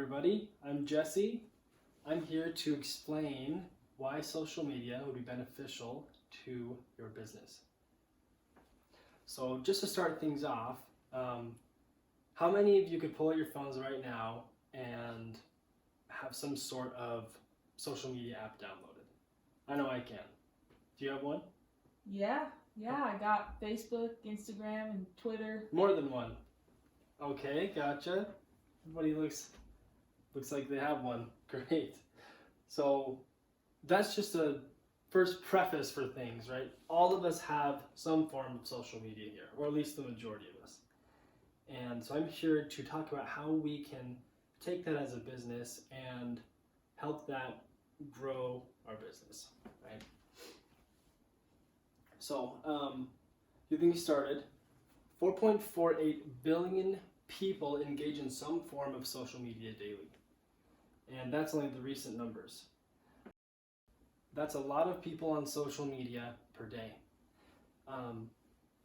everybody. I'm Jesse. I'm here to explain why social media would be beneficial to your business. So just to start things off, how many of you could pull out your phones right now and have some sort of social media app downloaded? I know I can. Do you have one? Yeah, I got Facebook, Instagram, and Twitter. More than one. Okay, gotcha. Everybody looks like they have one. Great. So that's just a first preface for things, right? All of us have some form of social media here, or at least the majority of us. And so I'm here to talk about how we can take that as a business and help that grow our business, right? So, getting started, 4.48 billion people engage in some form of social media daily. And that's only the recent numbers. That's a lot of people on social media per day.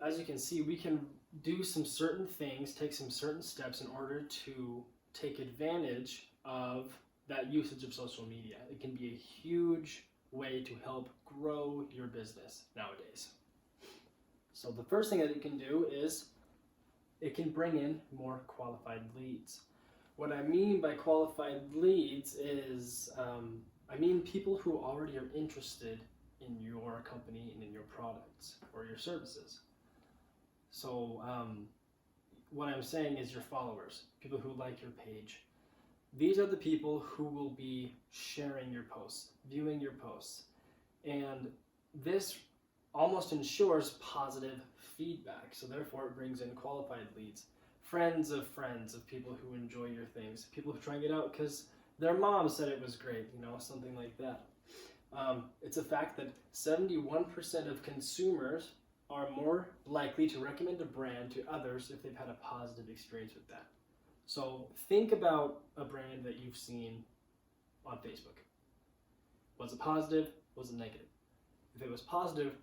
As you can see, we can do some certain things, take some certain steps in order to take advantage of that usage of social media. It can be a huge way to help grow your business nowadays. So the first thing that it can do is it can bring in more qualified leads. What I mean by qualified leads is I mean people who already are interested in your company and in your products or your services. So what I'm saying is your followers, people who like your page. These are the people who will be sharing your posts, viewing your posts. And this almost ensures positive feedback. So therefore it brings in qualified leads. Friends of people who enjoy your things. People who try and get out because their mom said it was great, something like that. It's a fact that 71% of consumers are more likely to recommend a brand to others if they've had a positive experience with that. So think about a brand that you've seen on Facebook. Was it positive? Was it negative? If it was positive,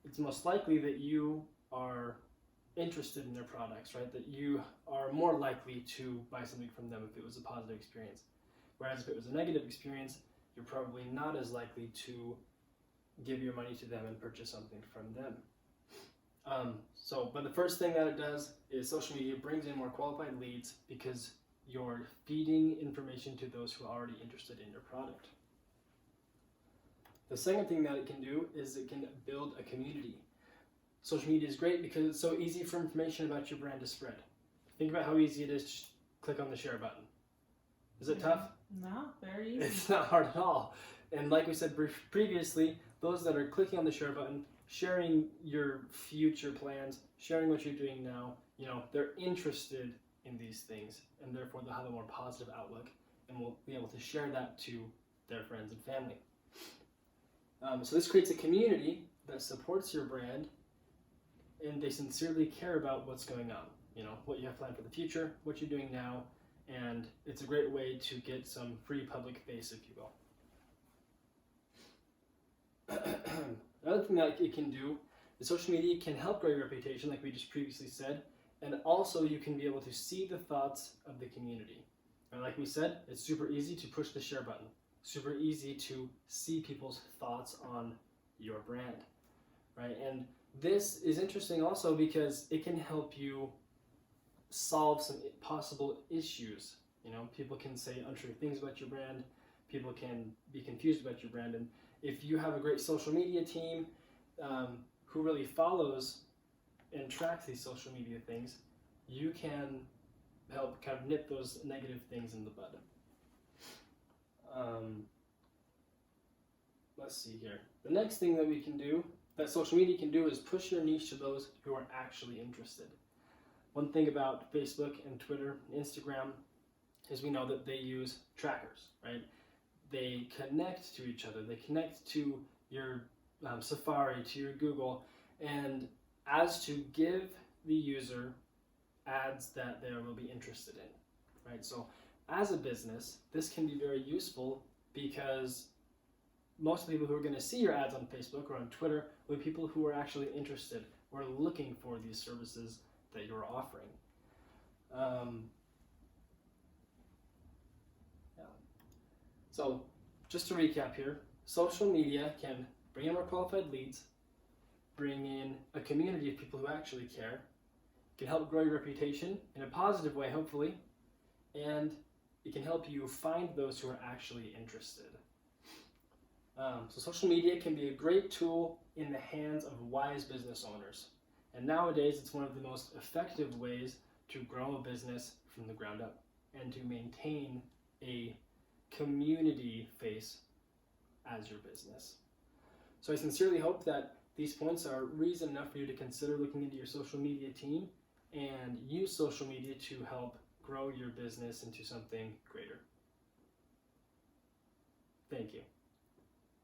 it's most likely that you are interested in their products, right? That you are more likely to buy something from them if it was a positive experience. Whereas if it was a negative experience, you're probably not as likely to give your money to them and purchase something from them. But the first thing that it does is social media brings in more qualified leads because you're feeding information to those who are already interested in your product. The second thing that it can do is it can build a community. Social media is great because it's so easy for information about your brand to spread. Think about how easy it is to just click on the share button. Is it tough? No, very easy. It's not hard at all. And like we said previously, those that are clicking on the share button, sharing your future plans, sharing what you're doing now, they're interested in these things, and therefore they'll have a more positive outlook and will be able to share that to their friends and family. So this creates a community that supports your brand, and they sincerely care about what's going on, what you have planned for the future, what you're doing now, and it's a great way to get some free public face, if you will. Another thing that it can do is social media can help grow your reputation, like we just previously said, and also you can be able to see the thoughts of the community. And like we said, it's super easy to push the share button, super easy to see people's thoughts on your brand, right? And this is interesting also because it can help you solve some possible issues. People can say untrue things about your brand, people can be confused about your brand, and if you have a great social media team who really follows and tracks these social media things, you can help kind of nip those negative things in the bud. Let's see here. The next thing that we can do, that social media can do, is push your niche to those who are actually interested. One thing about Facebook and Twitter and Instagram is we know that they use trackers, right? They connect to each other. They connect to your Safari, to your Google, and as to give the user ads that they will be interested in, right? So as a business, this can be very useful because most of the people who are going to see your ads on Facebook or on Twitter will be people who are actually interested or looking for these services that you're offering. So, just to recap here, social media can bring in more qualified leads, bring in a community of people who actually care, can help grow your reputation in a positive way, hopefully, and it can help you find those who are actually interested. So social media can be a great tool in the hands of wise business owners. And nowadays, it's one of the most effective ways to grow a business from the ground up and to maintain a community face as your business. So I sincerely hope that these points are reason enough for you to consider looking into your social media team and use social media to help grow your business into something greater. Thank you.